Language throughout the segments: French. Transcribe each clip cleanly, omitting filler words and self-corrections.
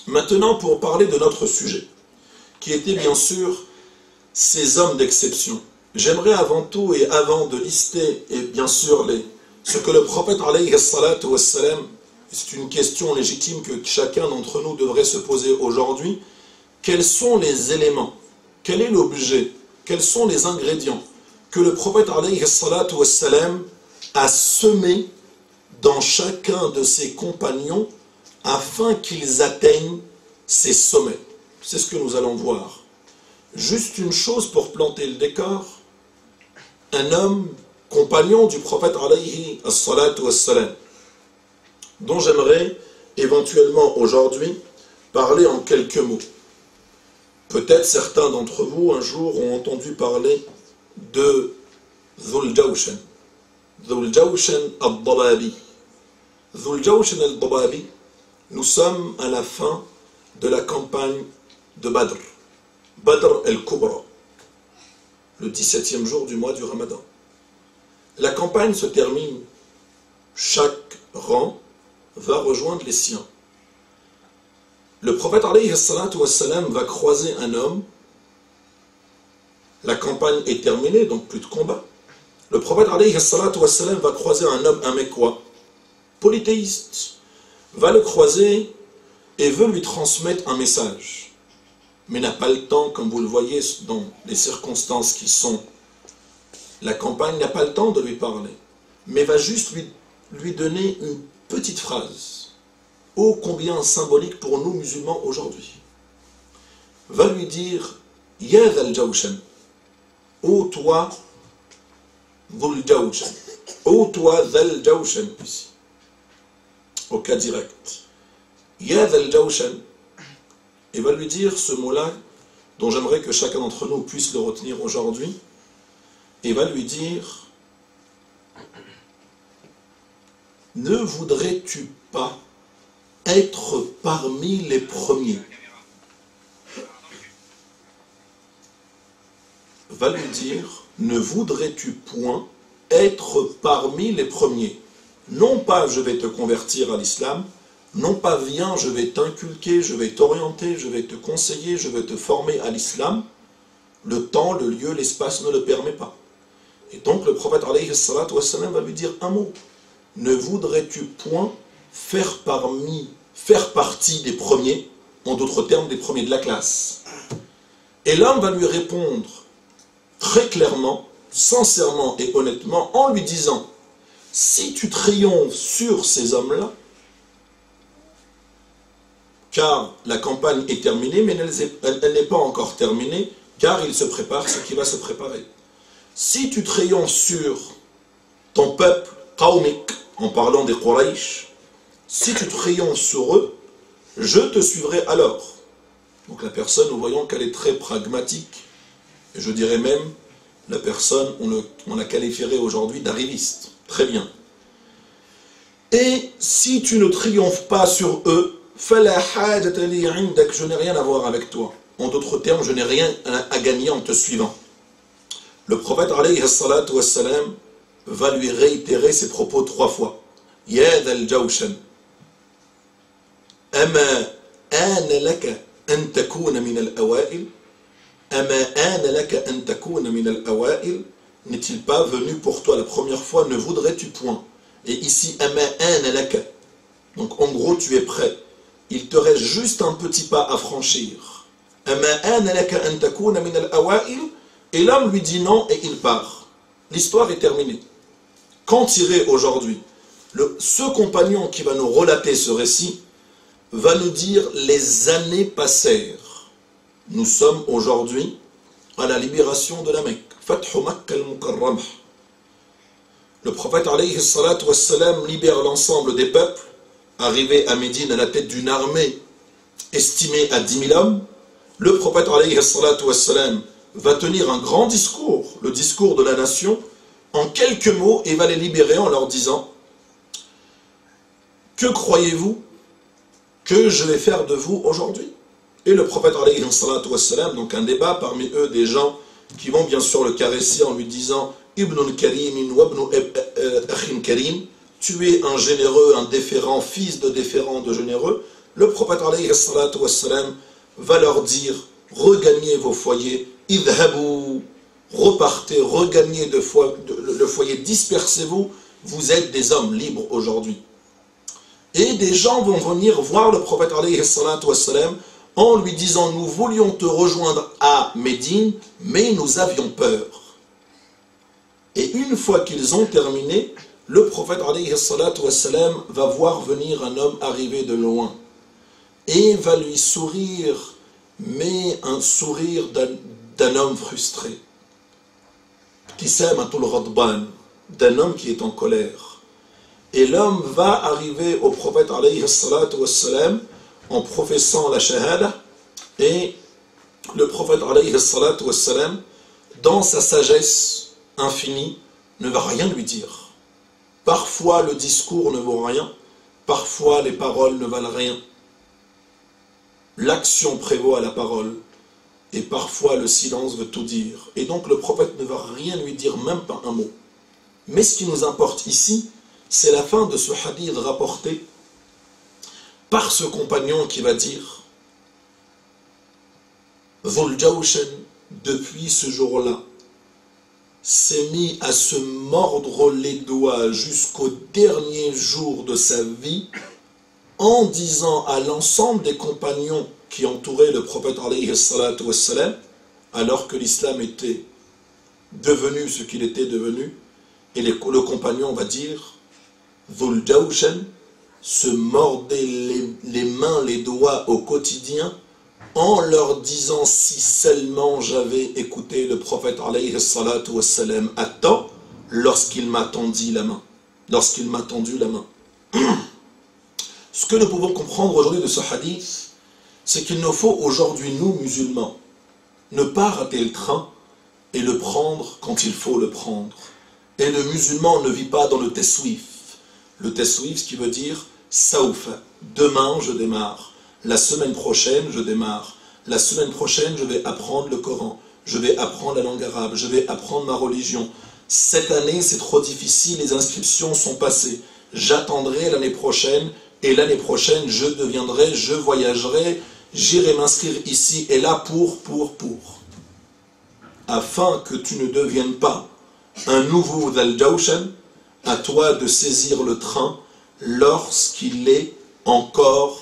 Maintenant, pour parler de notre sujet, qui était bien sûr ces hommes d'exception, j'aimerais avant tout et avant de lister, et bien sûr, ce que le prophète alayhi salatu wassalam, c'est une question légitime que chacun d'entre nous devrait se poser aujourd'hui, quels sont les éléments, quel est l'objet, quels sont les ingrédients que le prophète alayhi salatu wassalam a semé dans chacun de ses compagnons afin qu'ils atteignent ces sommets. C'est ce que nous allons voir. Juste une chose pour planter le décor. Un homme, compagnon du prophète alayhi salatu wassalam, dont j'aimerais éventuellement aujourd'hui parler en quelques mots. Peut-être certains d'entre vous un jour ont entendu parler de Dhul Jawshan. Dhul Jawshan al-Dababi. Dhul Jawshan al-Dababi, nous sommes à la fin de la campagne de Badr. Badr el-Kubra, le 17e jour du mois du Ramadan. La campagne se termine, chaque rang va rejoindre les siens. Le prophète alayhi salatu wassalam va croiser un homme. La campagne est terminée, donc plus de combat. Le prophète alayhi salatu wassalam va croiser un homme, un Mécois, polythéiste, va le croiser et veut lui transmettre un message. Mais n'a pas le temps, comme vous le voyez dans les circonstances qui sont. La campagne n'a pas le temps de lui parler, mais va juste lui donner une petite phrase, ô combien symbolique pour nous musulmans aujourd'hui. Va lui dire, Ya Dhal Jawshan, ô toi, Dhul Jawshan, ô toi, Dhal Jawshan, ici, au cas direct. Ya Dhal Jawshan, et va lui dire ce mot-là, dont j'aimerais que chacun d'entre nous puisse le retenir aujourd'hui, et va lui dire, ne voudrais-tu pas être parmi les premiers? Va lui dire, ne voudrais-tu point être parmi les premiers? Non pas je vais te convertir à l'islam, non pas viens, je vais t'inculquer, je vais t'orienter, je vais te conseiller, je vais te former à l'islam. Le temps, le lieu, l'espace ne le permet pas. Et donc le prophète alayhi salatu wassalam va lui dire un mot. Ne voudrais-tu point faire partie des premiers, en d'autres termes des premiers de la classe? Et l'homme va lui répondre très clairement, sincèrement et honnêtement, en lui disant, si tu triomphes sur ces hommes-là, car la campagne est terminée, mais elle n'est pas encore terminée, car il se prépare ce qui va se préparer. Si tu triomphes sur ton peuple, qawmik, en parlant des Quraysh, si tu triomphes sur eux, je te suivrai alors. Donc la personne, nous voyons qu'elle est très pragmatique, et je dirais même, la personne, on la qualifierait aujourd'hui d'arriviste. Très bien. Et si tu ne triomphes pas sur eux, je n'ai rien à voir avec toi. En d'autres termes, je n'ai rien à gagner en te suivant. Le prophète alayhi salatu wassalam va lui réitérer ses propos 3 fois. Ya Dhal Jawshan, ama ana laka an takuna min al-awail, ama ana laka an takuna min al-awail, n'est-il pas venu pour toi la première fois, ne voudrais-tu point? Et ici, ama ana laka, donc en gros tu es prêt. Il te reste juste un petit pas à franchir. Ama ana laka an takuna min al-awail. Et l'homme lui dit non et il part. L'histoire est terminée. Qu'en tirer aujourd'hui? Ce compagnon qui va nous relater ce récit va nous dire les années passèrent. Nous sommes aujourd'hui à la libération de la Mecque. Fathu Makkah al-Mukarramah. Le prophète alayhi salatu wassalam libère l'ensemble des peuples, arrivé à Médine à la tête d'une armée estimée à 10 000 hommes. Le prophète alayhi salatu wassalam va tenir un grand discours, le discours de la nation, en quelques mots, et va les libérer en leur disant: que croyez-vous que je vais faire de vous aujourd'hui? Et le prophète alayhi salatu wassalam, donc un débat, parmi eux des gens qui vont bien sûr le caresser en lui disant: Ibnul Karim wa ibn Akhin Karim, tu es un généreux, un déférent, fils de déférent, de généreux, le prophète alayhi salatu wassalam va leur dire, regagnez vos foyers, idhabu, repartez, regagnez le foyer, dispersez-vous, vous êtes des hommes libres aujourd'hui. Et des gens vont venir voir le prophète alayhi salatu wassalam en lui disant, nous voulions te rejoindre à Médine, mais nous avions peur. Et une fois qu'ils ont terminé, le prophète alayhi salatu wassalam va voir venir un homme arriver de loin et va lui sourire, mais un sourire d'un homme frustré. Ibtisamatul Ghadban, d'un homme qui est en colère. Et l'homme va arriver au prophète alayhi salatu wassalam en professant la shahada, et le prophète alayhi salatu wassalam, dans sa sagesse infinie, ne va rien lui dire. Parfois le discours ne vaut rien, parfois les paroles ne valent rien. L'action prévaut à la parole, et parfois le silence veut tout dire. Et donc le prophète ne va rien lui dire, même pas un mot. Mais ce qui nous importe ici, c'est la fin de ce hadith rapporté par ce compagnon qui va dire, Dhul Jawshan, depuis ce jour-là, s'est mis à se mordre les doigts jusqu'au dernier jour de sa vie, en disant à l'ensemble des compagnons qui entouraient le prophète alayhi salatu wassalam, alors que l'islam était devenu ce qu'il était devenu, et le compagnon va dire, Dhul Jawshan se mordait les mains, les doigts au quotidien, en leur disant, si seulement j'avais écouté le prophète alayhi salatu wassalam à temps, lorsqu'il m'a tendu la main. Lorsqu'il m'a tendu la main. Ce que nous pouvons comprendre aujourd'hui de ce hadith, c'est qu'il nous faut aujourd'hui, nous musulmans, ne pas rater le train et le prendre quand il faut le prendre. Et le musulman ne vit pas dans le teswif. Le teswif, ce qui veut dire saoufa. Demain, je démarre. La semaine prochaine, je démarre. La semaine prochaine, je vais apprendre le Coran. Je vais apprendre la langue arabe. Je vais apprendre ma religion. Cette année, c'est trop difficile. Les inscriptions sont passées. J'attendrai l'année prochaine. Et l'année prochaine, je deviendrai, je voyagerai. J'irai m'inscrire ici et là pour. Afin que tu ne deviennes pas un nouveau Dhul Jawshan, à toi de saisir le train lorsqu'il est encore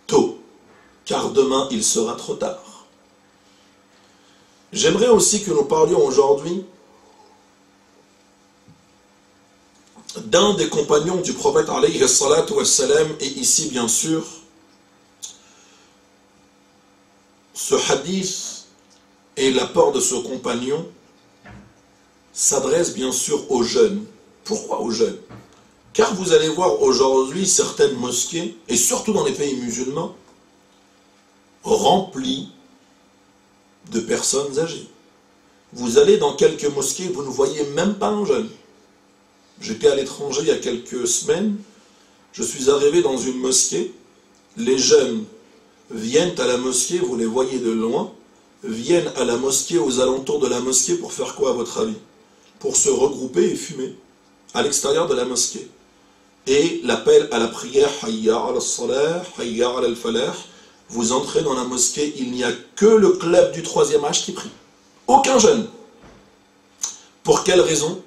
tôt, car demain il sera trop tard. J'aimerais aussi que nous parlions aujourd'hui d'un des compagnons du prophète alayhi salatu wassalam, et ici bien sûr, ce hadith et l'apport de ce compagnon s'adresse bien sûr aux jeunes. Pourquoi aux jeunes? Car vous allez voir aujourd'hui certaines mosquées, et surtout dans les pays musulmans, remplies de personnes âgées. Vous allez dans quelques mosquées, vous ne voyez même pas un jeune. J'étais à l'étranger il y a quelques semaines, je suis arrivé dans une mosquée, les jeunes viennent à la mosquée, vous les voyez de loin, viennent à la mosquée, aux alentours de la mosquée, pour faire quoi à votre avis? Pour se regrouper et fumer, à l'extérieur de la mosquée. Et l'appel à la prière, Hayya ala salah, Hayya ala al-falah, vous entrez dans la mosquée, il n'y a que le club du 3e âge qui prie. Aucun jeune. Pour quelle raison?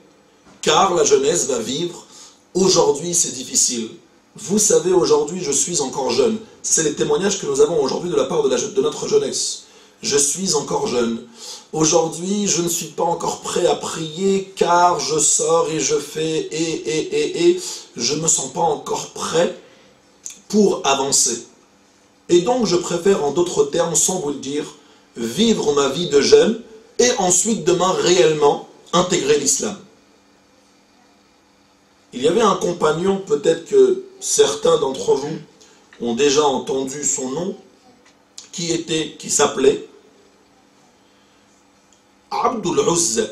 Car la jeunesse va vivre. Aujourd'hui, c'est difficile. Vous savez, aujourd'hui, je suis encore jeune. C'est les témoignages que nous avons aujourd'hui de la part de notre jeunesse. Je suis encore jeune. Aujourd'hui, je ne suis pas encore prêt à prier car je sors et je fais et je ne me sens pas encore prêt pour avancer. Et donc, je préfère, en d'autres termes, sans vous le dire, vivre ma vie de jeune et ensuite, demain, réellement intégrer l'islam. Il y avait un compagnon, peut-être que certains d'entre vous ont déjà entendu son nom, qui s'appelait Abd al-Uzza.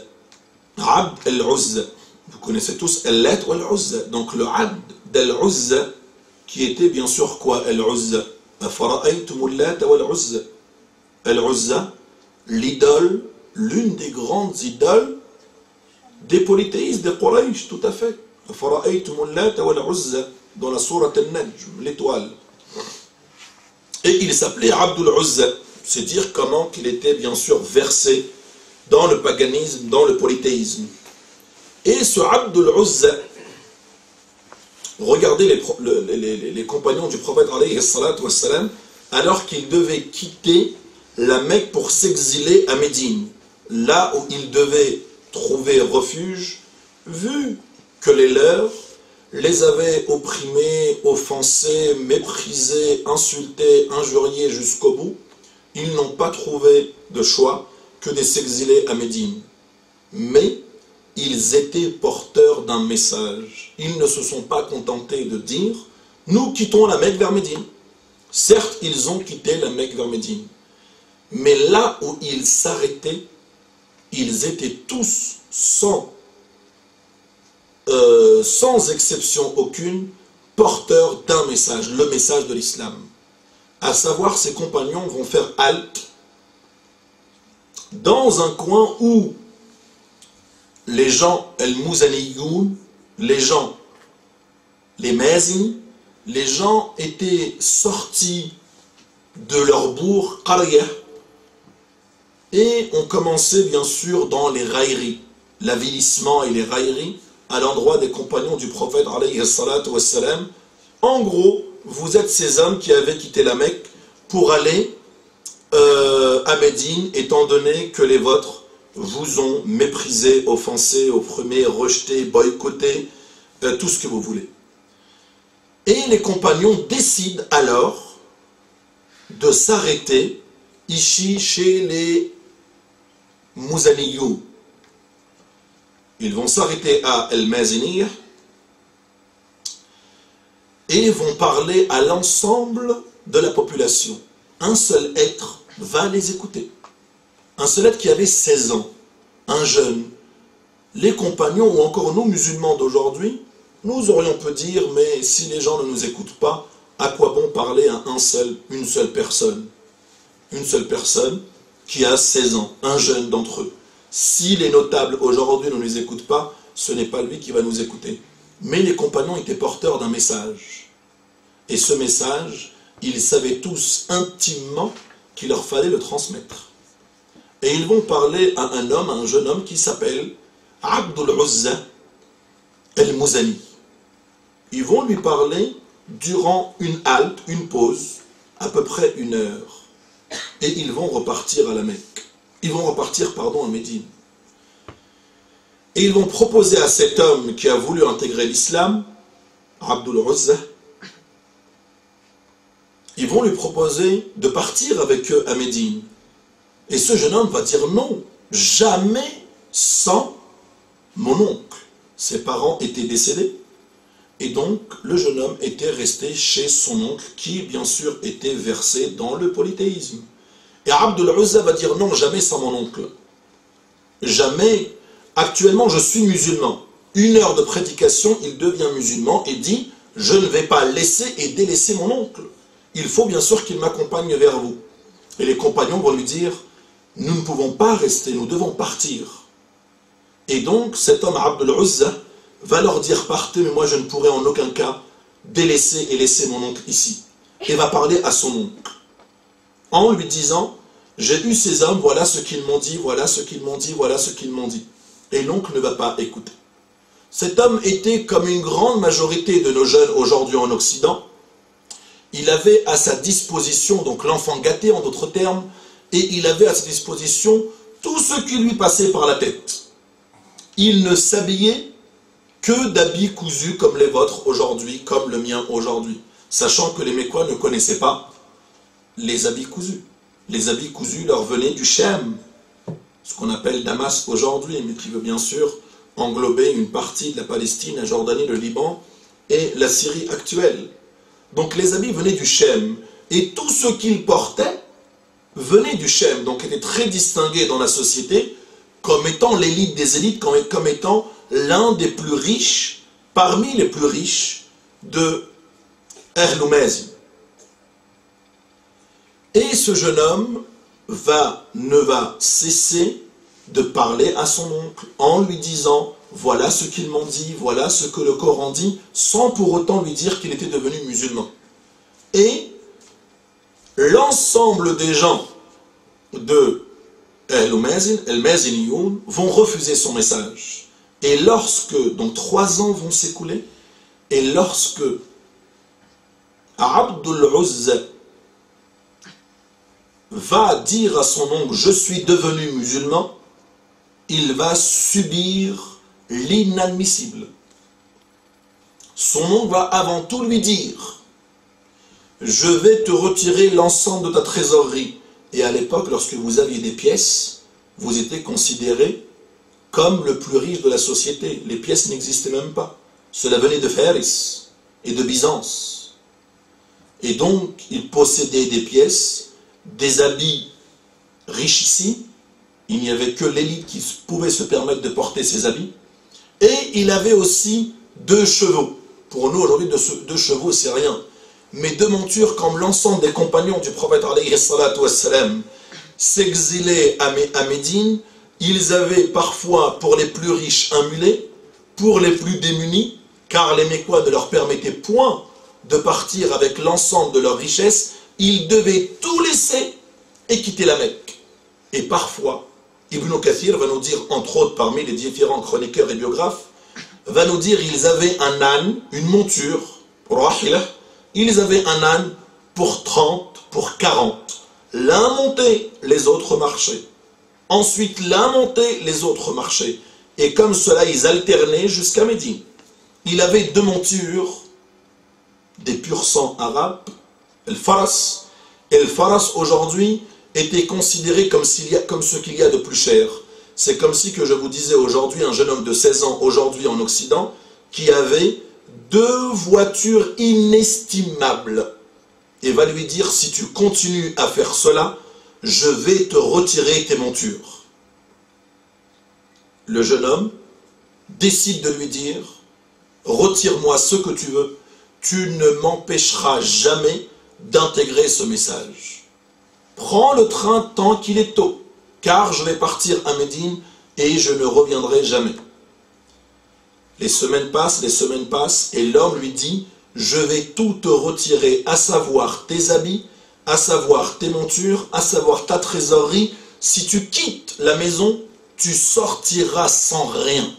Abd al-Uzza. Vous connaissez tous Al-Lat ou Al-Uzza. Donc le Abd al-Uzza, qui était bien sûr quoi Al-Uzza? Afara'aytum al-Lat ou Al-Uzza. Al-Uzza, l'idole, l'une des grandes idoles des polythéistes des Quraysh, tout à fait. Afara'aytum al-Lat ou Al-Uzza, dans la sourate Al-Najm, l'étoile. Et il s'appelait Abdul Uzza. C'est dire comment qu'il était bien sûr versé dans le paganisme, dans le polythéisme. Et ce Abdul Uzza, regardez les compagnons du prophète alayhi salatu wassalam, alors qu'ils devaient quitter la Mecque pour s'exiler à Médine, là où ils devaient trouver refuge, vu que les leurs les avaient opprimés, offensés, méprisés, insultés, injuriés jusqu'au bout, ils n'ont pas trouvé de choix que de s'exiler à Médine. Mais ils étaient porteurs d'un message. Ils ne se sont pas contentés de dire « Nous quittons la Mecque vers Médine ». Certes, ils ont quitté la Mecque vers Médine. Mais là où ils s'arrêtaient, ils étaient tous, sans exception aucune, porteurs d'un message, le message de l'islam. À savoir, ces compagnons vont faire halte dans un coin où les gens, el-Mouzaniyoun, les gens, les Mazini, les gens étaient sortis de leur bourg, Qarya, et ont commencé bien sûr dans les railleries, l'avilissement et les railleries à l'endroit des compagnons du prophète alayhi salatu wassalam. En gros, vous êtes ces hommes qui avaient quitté la Mecque pour aller à Médine, étant donné que les vôtres vous ont méprisé, offensé, opprimé, rejeté, boycotté, tout ce que vous voulez. Et les compagnons décident alors de s'arrêter ici chez les Mouzaniyou. Ils vont s'arrêter à El-Maziniyah et vont parler à l'ensemble de la population. Un seul être va les écouter. Un seul être qui avait 16 ans, un jeune. Les compagnons, ou encore nous, musulmans d'aujourd'hui, nous aurions pu dire, mais si les gens ne nous écoutent pas, à quoi bon parler à une seule personne? Une seule personne qui a 16 ans, un jeune d'entre eux. Si les notables aujourd'hui ne nous écoutent pas, ce n'est pas lui qui va nous écouter. Mais les compagnons étaient porteurs d'un message. Et ce message, ils savaient tous intimement qu'il leur fallait le transmettre. Et ils vont parler à un homme, à un jeune homme qui s'appelle Abdul Uzza el-Mouzani. Ils vont lui parler durant une halte, une pause, à peu près 1 heure. Et ils vont repartir à la Mecque. Ils vont repartir, à Médine. Et ils vont proposer à cet homme qui a voulu intégrer l'islam, Abdul Uzza, ils vont lui proposer de partir avec eux à Médine. Et ce jeune homme va dire non, jamais sans mon oncle. Ses parents étaient décédés. Et donc, le jeune homme était resté chez son oncle, qui, bien sûr, était versé dans le polythéisme. Et Abdul Uzza va dire non, jamais sans mon oncle. Jamais. Actuellement, je suis musulman. 1 heure de prédication, il devient musulman et dit je ne vais pas laisser et délaisser mon oncle. Il faut bien sûr qu'il m'accompagne vers vous. Et les compagnons vont lui dire nous ne pouvons pas rester, nous devons partir. Et donc, cet homme, Abdul Uzza, va leur dire partez, mais moi je ne pourrai en aucun cas délaisser et laisser mon oncle ici. Et va parler à son oncle, en lui disant j'ai eu ces hommes, voilà ce qu'ils m'ont dit, voilà ce qu'ils m'ont dit, voilà ce qu'ils m'ont dit. Et l'oncle ne va pas écouter. Cet homme était comme une grande majorité de nos jeunes aujourd'hui en Occident. Il avait à sa disposition, donc l'enfant gâté en d'autres termes, et il avait à sa disposition tout ce qui lui passait par la tête. Il ne s'habillait que d'habits cousus comme les vôtres aujourd'hui, comme le mien aujourd'hui, sachant que les Mécois ne connaissaient pas les habits cousus. Les habits cousus leur venaient du Chem, ce qu'on appelle Damas aujourd'hui, mais qui veut bien sûr englober une partie de la Palestine, la Jordanie, le Liban et la Syrie actuelle. Donc les habits venaient du Chem, et tout ce qu'ils portaient venait du Chem, donc étaient très distingués dans la société, comme étant l'élite des élites, comme étant l'un des plus riches, parmi les plus riches de Ahl Mazin. Et ce jeune homme ne va cesser de parler à son oncle en lui disant voilà ce qu'ils m'ont dit, voilà ce que le Coran dit, sans pour autant lui dire qu'il était devenu musulman. Et l'ensemble des gens de El-Maziniyoun vont refuser son message. Et lorsque, donc 3 ans vont s'écouler, et lorsque Abdul Uzza va dire à son oncle, je suis devenu musulman, il va subir l'inadmissible. Son oncle va avant tout lui dire, je vais te retirer l'ensemble de ta trésorerie. Et à l'époque, lorsque vous aviez des pièces, vous étiez considéré comme le plus riche de la société. Les pièces n'existaient même pas. Cela venait de Faris et de Byzance. Et donc, il possédait des pièces, des habits richissimes. Il n'y avait que l'élite qui pouvait se permettre de porter ces habits. Et il avait aussi 2 chevaux. Pour nous, aujourd'hui, 2 chevaux, c'est rien. Mais 2 montures, comme l'ensemble des compagnons du prophète alayhi salatu wassalam s'exilaient à Médine, ils avaient parfois, pour les plus riches, un mulet, pour les plus démunis, car les Mécois ne leur permettaient point de partir avec l'ensemble de leur richesse, ils devaient tout laisser et quitter la Mecque. Et parfois, Ibn Kathir va nous dire, entre autres parmi les différents chroniqueurs et biographes, va nous dire ils avaient un âne, une monture, rahilah, ils avaient un âne pour 30, pour 40. L'un montait, les autres marchaient. Ensuite, l'un montait, les autres marchaient. Et comme cela, ils alternaient jusqu'à Médine. Il avait 2 montures, des pur sang arabes, el faras. Et le faras, aujourd'hui, était considéré comme ce qu'il y a de plus cher. C'est comme si que je vous disais aujourd'hui, un jeune homme de 16 ans, aujourd'hui en Occident, qui avait 2 voitures inestimables. Et va lui dire, si tu continues à faire cela, je vais te retirer tes montures. Le jeune homme décide de lui dire, retire-moi ce que tu veux, tu ne m'empêcheras jamais d'intégrer ce message. Prends le train tant qu'il est tôt, car je vais partir à Médine et je ne reviendrai jamais. Les semaines passent, et l'homme lui dit, je vais tout te retirer, à savoir tes habits, à savoir tes montures, à savoir ta trésorerie. Si tu quittes la maison, tu sortiras sans rien.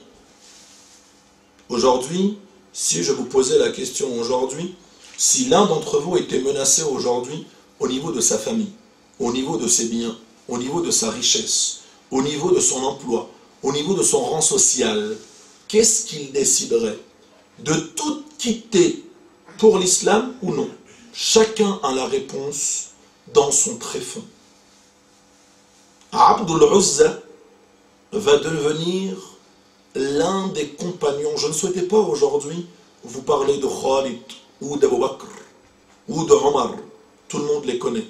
Aujourd'hui, si je vous posais la question aujourd'hui, si l'un d'entre vous était menacé aujourd'hui au niveau de sa famille, au niveau de ses biens, au niveau de sa richesse, au niveau de son emploi, au niveau de son rang social, qu'est-ce qu'il déciderait? De tout quitter pour l'islam ou non? Chacun a la réponse dans son tréfonds. Abdul Uzza va devenir l'un des compagnons. Je ne souhaitais pas aujourd'hui vous parler de Khalid ou d'Abu Bakr ou de Omar. Tout le monde les connaît.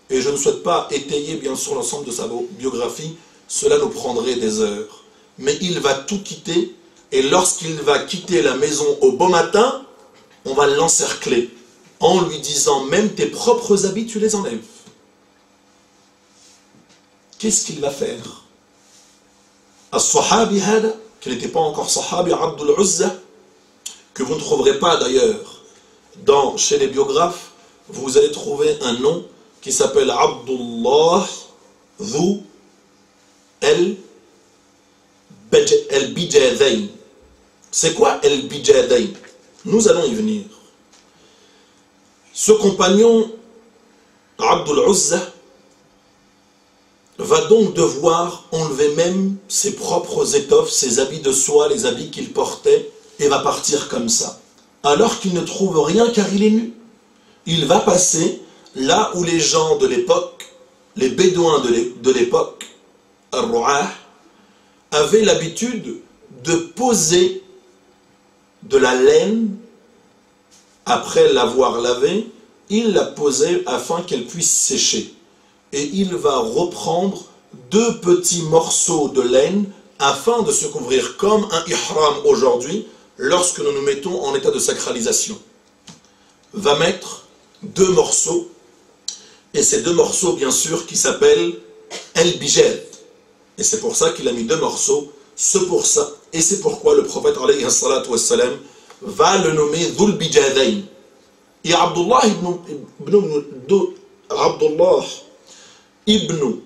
Et je ne souhaite pas étayer bien sûr l'ensemble de sa biographie. Cela nous prendrait des heures. Mais il va tout quitter. Et lorsqu'il va quitter la maison au beau matin, on va l'encercler en lui disant, même tes propres habits, tu les enlèves. Qu'est-ce qu'il va faire? As-Sahabi hada, qui n'était pas encore Sahabi, Abdul Uzza, que vous ne trouverez pas d'ailleurs chez les biographes, vous allez trouver un nom qui s'appelle Abdullah Dhu el-Bijadayn. C'est quoi el-Bijadayn? Nous allons y venir. Ce compagnon, Abdul Uzza, va donc devoir enlever même ses propres étoffes, ses habits de soie, les habits qu'il portait, et va partir comme ça. Alors qu'il ne trouve rien car il est nu. Il va passer là où les gens de l'époque, les bédouins de l'époque, Ar-Ru'ah, avaient l'habitude de poser de la laine. Après l'avoir lavée, il la posait afin qu'elle puisse sécher. Et il va reprendre 2 petits morceaux de laine afin de se couvrir comme un ihram aujourd'hui lorsque nous nous mettons en état de sacralisation. Va mettre 2 morceaux, et ces 2 morceaux bien sûr qui s'appellent El-Bijad. Et c'est pour ça qu'il a mis 2 morceaux, c'est pour ça, et c'est pourquoi le prophète alayhi salatu wassalam va le nommer Dhul Bijadayn. Et Abdullah Abdullah ibn,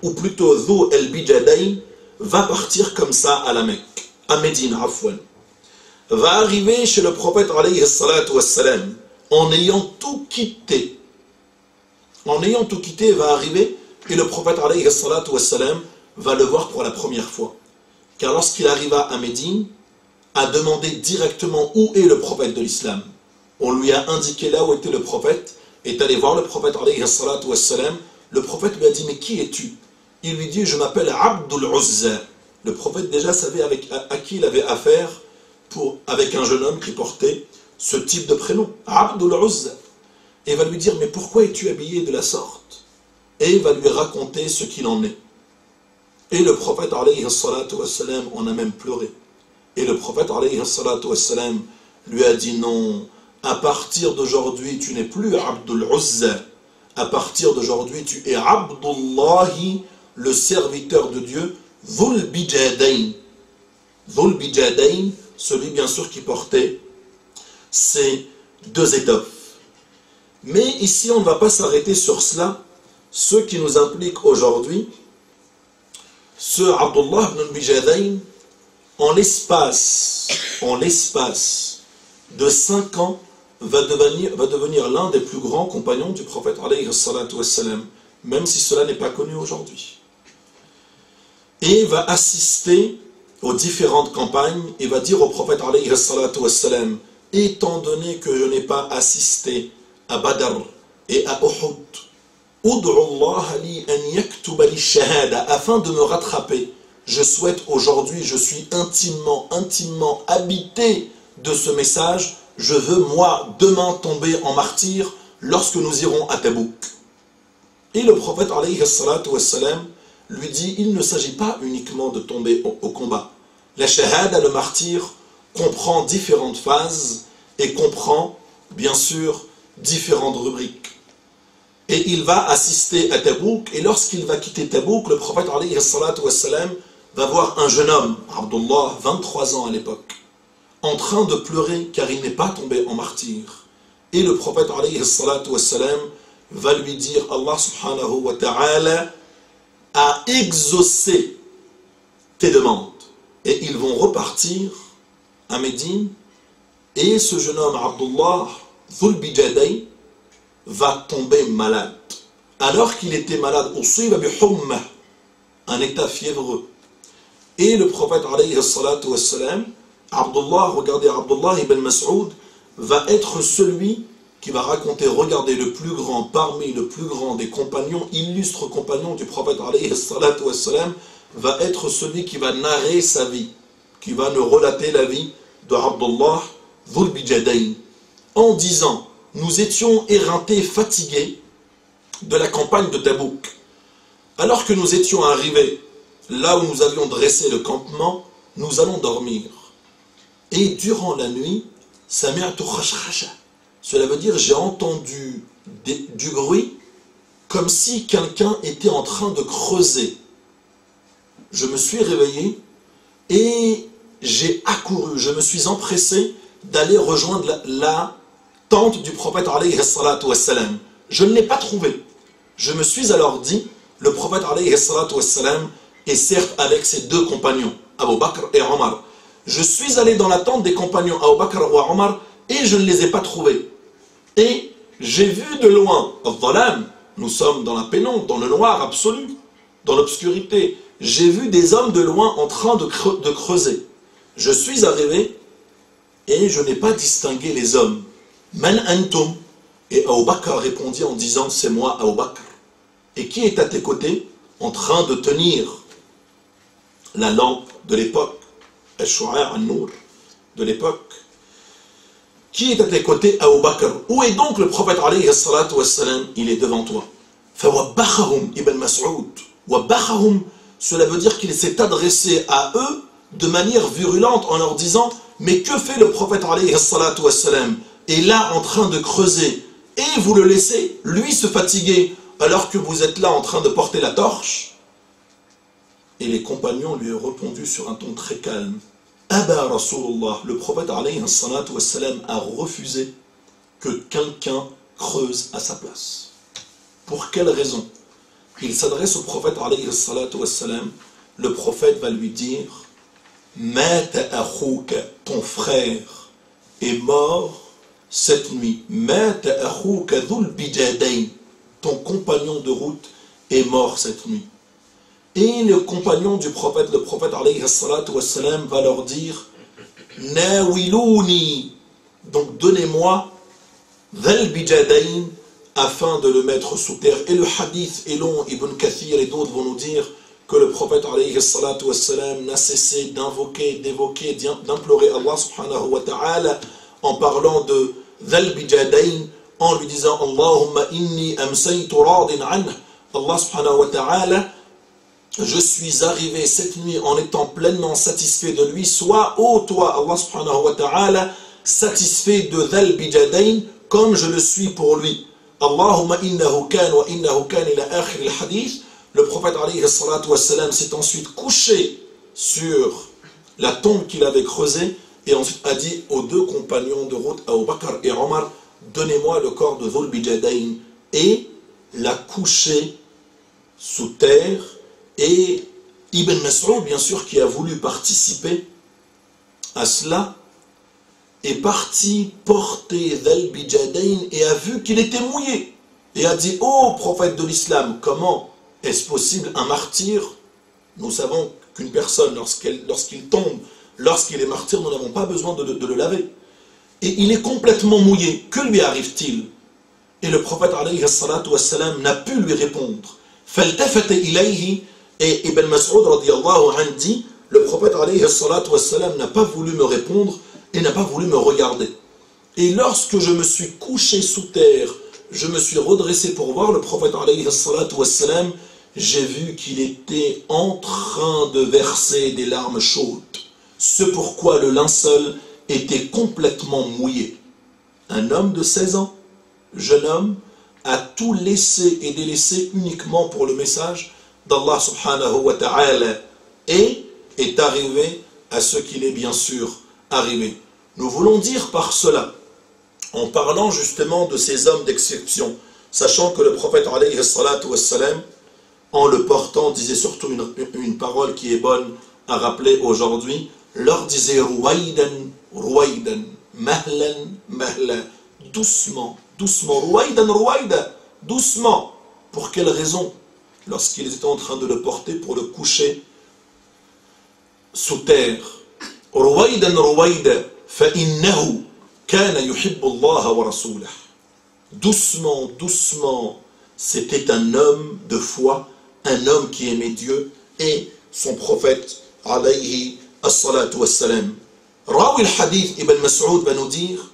ou plutôt Dhu al-Bijadayn, va partir comme ça à la Mecque, à Médine, Afwan. Va arriver chez le prophète alayhi salatu wassalam, en ayant tout quitté. En ayant tout quitté, va arriver, et le prophète alayhi salatu wassalam va le voir pour la première fois. Car lorsqu'il arriva à Médine, a demandé directement où est le prophète de l'islam. On lui a indiqué là où était le prophète, est allé voir le prophète alayhi salatu wassalam. Le prophète lui a dit, mais qui es-tu? Il lui dit, je m'appelle Abdul Uzza. Le prophète déjà savait à qui il avait affaire avec un jeune homme qui portait ce type de prénom, Abdul Uzza. Et va lui dire, mais pourquoi es-tu habillé de la sorte? Et il va lui raconter ce qu'il en est. Et le prophète alayhi salatu wassalam en a même pleuré. Et le prophète alayhi salatu wassalam lui a dit, non, à partir d'aujourd'hui tu n'es plus Abdul Uzza. À partir d'aujourd'hui tu es Abdullahi, le serviteur de Dieu, Dhul Bijadayn. Dhul Bijadayn, celui bien sûr qui portait ces deux étoffes. Mais ici on ne va pas s'arrêter sur cela. Ce qui nous implique aujourd'hui, ce Abdullah ibn Bijadayn, en l'espace de 5 ans, va devenir l'un des plus grands compagnons du prophète alayhi salatu wassalam, même si cela n'est pas connu aujourd'hui. Et va assister aux différentes campagnes et va dire au prophète alayhi salatu wassalam, étant donné que je n'ai pas assisté à Badr et à Uhud, Ud'u Allah li an yaktuba li shahada, afin de me rattraper. Je souhaite aujourd'hui, je suis intimement habité de ce message. Je veux, moi, demain tomber en martyr lorsque nous irons à Tabouk. Et le prophète, alayhi salatu wassalam, lui dit, il ne s'agit pas uniquement de tomber au combat. La shahada, le martyr, comprend différentes phases et comprend, bien sûr, différentes rubriques. Et il va assister à Tabouk, et lorsqu'il va quitter Tabouk, le prophète, alayhi salatu wassalam, va voir un jeune homme, Abdullah, 23 ans à l'époque, en train de pleurer car il n'est pas tombé en martyr. Et le prophète alayhi salatu wassalam va lui dire, Allah subhanahu wa ta'ala a exaucé tes demandes. Et ils vont repartir à Médine, et ce jeune homme, Abdullah, Dhul Bijadayn, va tomber malade. Alors qu'il était malade, usiba bi humma, un état fiévreux. Et le prophète alayhi salatu wassalam, Abdullah, regardez, Abdullah ibn Mas'ud va être celui qui va raconter, regardez, le plus grand parmi le plus grand des compagnons, illustres compagnons du prophète alayhi salatu wassalam, va être celui qui va narrer sa vie, qui va nous relater la vie de Abdullah Dhul Bijadayn, en disant, nous étions éreintés, fatigués de la campagne de Tabouk. Alors que nous étions arrivés là où nous avions dressé le campement, nous allons dormir. Et durant la nuit, sami'tu khashkhasha. Cela veut dire j'ai entendu du bruit comme si quelqu'un était en train de creuser. Je me suis réveillé et j'ai accouru, je me suis empressé d'aller rejoindre la tente du prophète alayhi salatu wassalam. Je ne l'ai pas trouvé. Je me suis alors dit, le prophète alayhi salatu wassalam est certes avec ses deux compagnons, Abu Bakr et Omar. Je suis allé dans la tente des compagnons Abu Bakr ou Omar et je ne les ai pas trouvés. Et j'ai vu de loin, al-dhalam, nous sommes dans la pénombre, dans le noir absolu, dans l'obscurité. J'ai vu des hommes de loin en train de creuser. Je suis arrivé et je n'ai pas distingué les hommes. Man antum? Et Abu Bakr répondit en disant, c'est moi Abu Bakr. Et qui est à tes côtés en train de tenir la lampe de l'époque, al-Shu'a' al-Nur de l'époque? Qui est à tes côtés? Abu Bakr. Où est donc le prophète alayhi salatu wassalam? Il est devant toi. Fawabbahahum ibn Mas'ud. Wabbahahum, cela veut dire qu'il s'est adressé à eux de manière virulente en leur disant, mais que fait le prophète alayhi salatu wassalam? Est là en train de creuser et vous le laissez lui se fatiguer alors que vous êtes là en train de porter la torche? Et les compagnons lui ont répondu sur un ton très calme, Aba Rasulullah, le prophète alayhi salatu wassalam a refusé que quelqu'un creuse à sa place. Pour quelle raison? Il s'adresse au prophète alayhi salatu wassalam. Le prophète va lui dire: Mata akhouka, ton frère est mort cette nuit. Mata akhouka dhul bijadayn, ton compagnon de route est mort cette nuit. Et le compagnon du prophète, le prophète alayhi salatu wassalam, va leur dire: Nawilouni, donc donnez-moi dhul bijadayn, afin de le mettre sous terre. Et le hadith est long, Ibn Kathir et d'autres vont nous dire que le prophète alayhi salatu wassalam n'a cessé d'invoquer, d'évoquer, d'implorer Allah subhanahu wa ta'ala en parlant de dhal bijadayn, en lui disant: Allahumma inni amsaytu radin anh, Allah subhanahu wa ta'ala, je suis arrivé cette nuit en étant pleinement satisfait de lui, soit ô toi Allah subhanahu wa ta'ala satisfait de dhal bijadayn comme je le suis pour lui. Allahumma innahu kan wa innahu kan ila akhir al-hadith. Le prophète alayhi salatu wassalam s'est ensuite couché sur la tombe qu'il avait creusée et ensuite a dit aux deux compagnons de route, Abu Bakr et Omar: donnez-moi le corps de Dhul Bijadayn, et l'a couché sous terre. Et Ibn Mas'ud, bien sûr, qui a voulu participer à cela, est parti porter Dhul Bijadayn et a vu qu'il était mouillé et a dit: ô prophète de l'islam, comment est-ce possible un martyr? Nous savons qu'une personne, lorsqu'il tombe, lorsqu'il est martyr, nous n'avons pas besoin de le laver. Et il est complètement mouillé. Que lui arrive-t-il? Et le prophète alayhi salatu wassalam n'a pu lui répondre. Faltafata ilayhi, et Ibn Mas'ud radiyallahu anhu dit: le prophète alayhi salatu wassalam n'a pas voulu me répondre et n'a pas voulu me regarder. Et lorsque je me suis couché sous terre, je me suis redressé pour voir le prophète alayhi salatu wassalam, j'ai vu qu'il était en train de verser des larmes chaudes. Ce pourquoi le linceul était complètement mouillé. Un homme de 16 ans, jeune homme, a tout laissé et délaissé uniquement pour le message d'Allah subhanahu wa ta'ala, et est arrivé à ce qu'il est bien sûr arrivé. Nous voulons dire par cela, en parlant justement de ces hommes d'exception, sachant que le prophète alayhi salatu wassalam, en le portant, disait surtout une parole qui est bonne à rappeler aujourd'hui, leur disait: Ruwaydan, Ruwaydan, Mahlan, Mahla, doucement, doucement, Ruwaydan, Ruwayda, doucement. Pour quelle raison? Lorsqu'ils étaient en train de le porter pour le coucher sous terre. Ruwaydan, Ruwayda, fa'innahu kana yuhibbu Allah wa rasulah. Doucement, doucement, c'était un homme de foi, un homme qui aimait Dieu et son prophète alayhi as-salatu wassalam. Rawi al-hadith, Ibn Mas'ud va nous dire: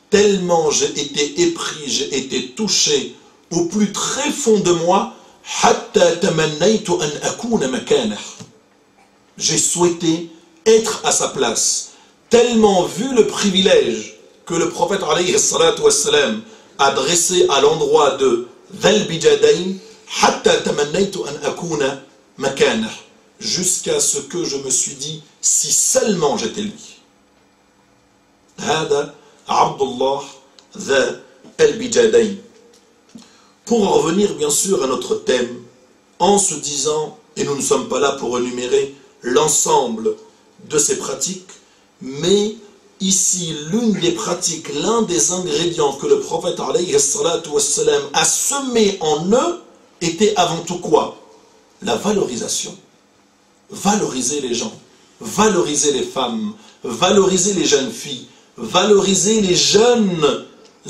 tellement j'ai été épris, j'ai été touché au plus très fond de moi, hatta tamannaytu an akuna makanah. J'ai souhaité être à sa place, tellement vu le privilège que le prophète alayhi salatu wassalam a dressé à l'endroit de Dhul Bijadayn, hatta tamannaytu an akuna makanah, jusqu'à ce que je me suis dit: si seulement j'étais lui. Hada Abdullah Dhul Bijadayn. Pour en revenir bien sûr à notre thème, en se disant, et nous ne sommes pas là pour énumérer l'ensemble de ces pratiques, mais ici l'une des pratiques, l'un des ingrédients que le prophète alayhi salatu wassalam a semé en eux était avant tout quoi? La valorisation. Valoriser les gens, valoriser les femmes, valoriser les jeunes filles, valoriser les jeunes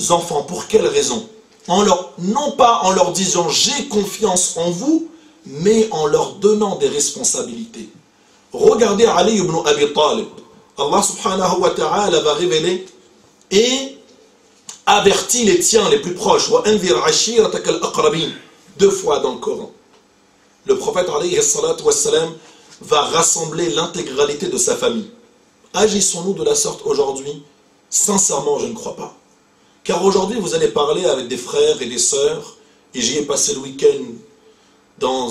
enfants. Pour quelle raison? Non pas en leur disant j'ai confiance en vous, mais en leur donnant des responsabilités. Regardez Ali ibn Abi Talib. Allah subhanahu wa ta'ala va révéler et avertit les tiens les plus proches. Deux fois dans le Coran. Le prophète alayhi salatu wassalam va rassembler l'intégralité de sa famille. Agissons-nous de la sorte aujourd'hui? Sincèrement, je ne crois pas. Car aujourd'hui, vous allez parler avec des frères et des sœurs, et j'y ai passé le week-end dans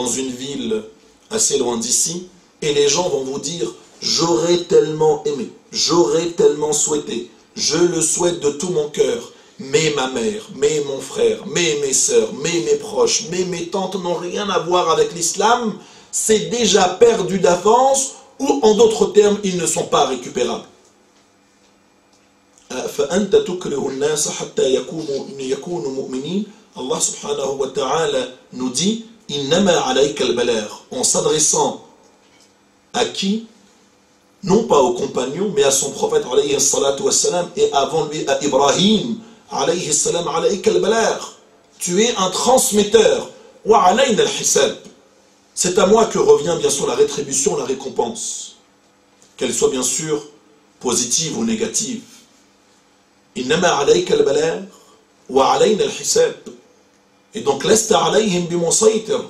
une ville assez loin d'ici, et les gens vont vous dire: j'aurais tellement aimé, j'aurais tellement souhaité, je le souhaite de tout mon cœur, mais ma mère, mais mon frère, mais mes sœurs, mais mes proches, mais mes tantes n'ont rien à voir avec l'islam, c'est déjà perdu d'avance, ou en d'autres termes, ils ne sont pas récupérables. فأنت تكره الناس حتى يكونوا مؤمنين. Allah subhanahu wa ta'ala nous dit إنما عليك البلاغ, en s'adressant à qui? Non pas aux compagnons, mais à son prophète alayhi salatu wassalam, et avant lui à Ibrahim alayhi salam, alayka al-balagh. Tu es un transmetteur. Wa alayna al-hisab. C'est à moi que revient bien sûr la rétribution, la récompense, qu'elle soit bien sûr positive ou négative. Innama alayka al-balagh wa alayna al-hisab. Et donc lasta alayhim bimusaytir.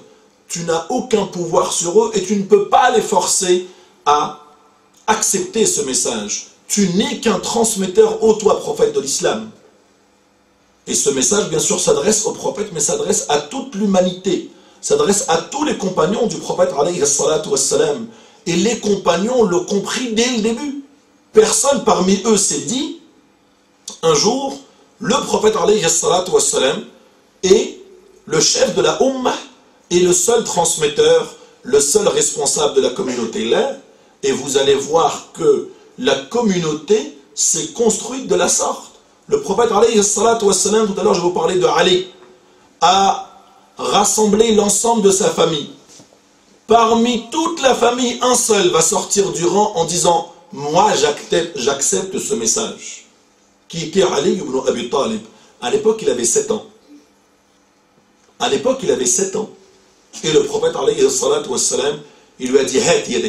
Tu n'as aucun pouvoir sur eux et tu ne peux pas les forcer à accepter ce message. Tu n'es qu'un transmetteur, ô toi prophète de l'islam. Et ce message bien sûr s'adresse au prophète, mais s'adresse à toute l'humanité, s'adresse à tous les compagnons du prophète alayhi salatu wassalam. Et les compagnons l'ont compris dès le début. Personne parmi eux s'est dit un jour le prophète alayhi salatu wassalam est le chef de la ummah et le seul transmetteur, le seul responsable de la communauté là. Et vous allez voir que la communauté s'est construite de la sorte. Le prophète alayhi salatu wassalam, tout à l'heure je vous parlais de Ali, a rassemblé l'ensemble de sa famille. Parmi toute la famille, un seul va sortir du rang en disant « Moi j'accepte ce message ». Qui était Ali ibn Abi Talib. À l'époque il avait 7 ans. À l'époque il avait 7 ans. Et le prophète alayhi salatu wassalam, il lui a dit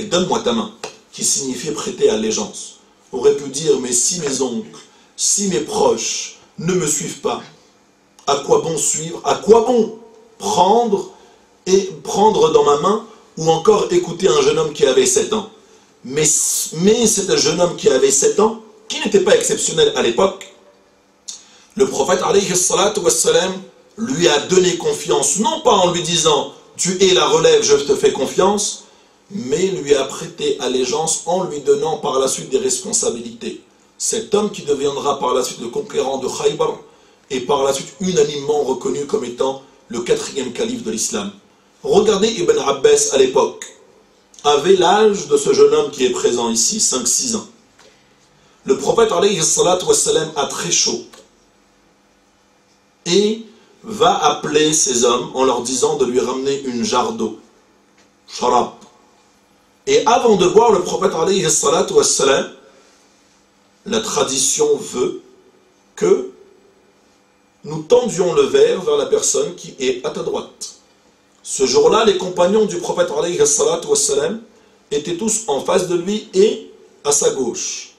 « Donne-moi ta main », qui signifie prêter allégeance. Aurait pu dire « Mais si mes oncles, si mes proches ne me suivent pas, à quoi bon suivre? À quoi bon prendre dans ma main ou encore écouter un jeune homme qui avait 7 ans ?» Mais c'est un jeune homme qui avait 7 ans, qui n'était pas exceptionnel à l'époque. Le prophète alayhi salatu wassalam lui a donné confiance, non pas en lui disant « Tu es la relève, je te fais confiance », mais lui a prêté allégeance en lui donnant par la suite des responsabilités. Cet homme qui deviendra par la suite le conquérant de Khaybar est par la suite unanimement reconnu comme étant le 4e calife de l'islam. Regardez Ibn Abbas à l'époque, avait l'âge de ce jeune homme qui est présent ici, 5-6 ans. Le prophète alayhi salatu wassalam a très chaud et va appeler ces hommes en leur disant de lui ramener une jarre d'eau, sharab. Et avant de boire, le prophète alayhi salatu wassalam, la tradition veut que nous tendions le verre vers la personne qui est à ta droite. Ce jour-là, les compagnons du prophète alayhi salatu wassalam étaient tous en face de lui et à sa gauche.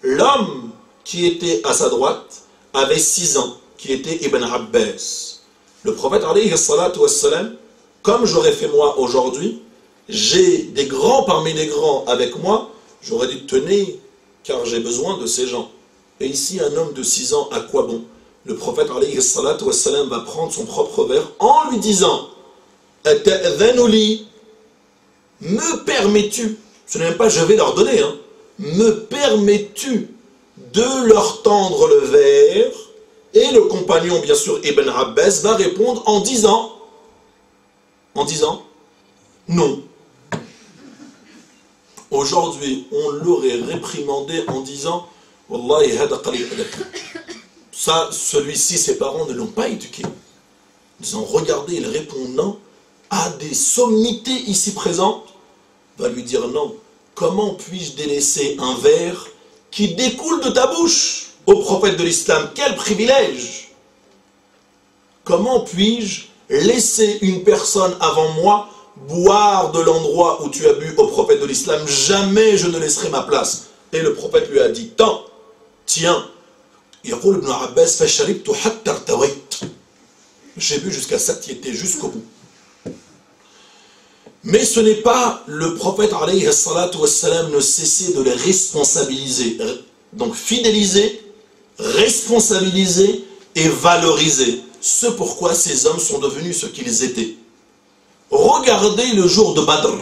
L'homme qui était à sa droite avait 6 ans, qui était Ibn Abbas. Le prophète alayhi salatu wassalam, comme j'aurais fait moi aujourd'hui, j'ai des grands parmi les grands avec moi, j'aurais dit tenez, car j'ai besoin de ces gens. Et ici, un homme de 6 ans, à quoi bon? Le prophète alayhi salatu wassalam va prendre son propre verre en lui disant Ata'adhanuli, me permets-tu, ce n'est même pas je vais leur donner, me permets-tu de leur tendre le verre? Et le compagnon, bien sûr, Ibn Abbas, va répondre en disant non. Aujourd'hui, on l'aurait réprimandé en disant Wallahi hada qalil adab. Ça, celui-ci, ses parents ne l'ont pas éduqué. En disant regardez, il répond non à des sommités ici présentes. Va lui dire non. Comment puis-je délaisser un verre qui découle de ta bouche au prophète de l'islam? Quel privilège! Comment puis-je laisser une personne avant moi boire de l'endroit où tu as bu au prophète de l'islam? Jamais je ne laisserai ma place. Et le prophète lui a dit tiens, يقول ابن عباس فشربت حتى ارتويت. J'ai bu jusqu'à satiété, jusqu'au bout. Mais ce n'est pas le prophète alayhi salatu wassalam ne cessait de les responsabiliser. Donc fidéliser, responsabiliser et valoriser. Ce pourquoi ces hommes sont devenus ce qu'ils étaient. Regardez le jour de Badr.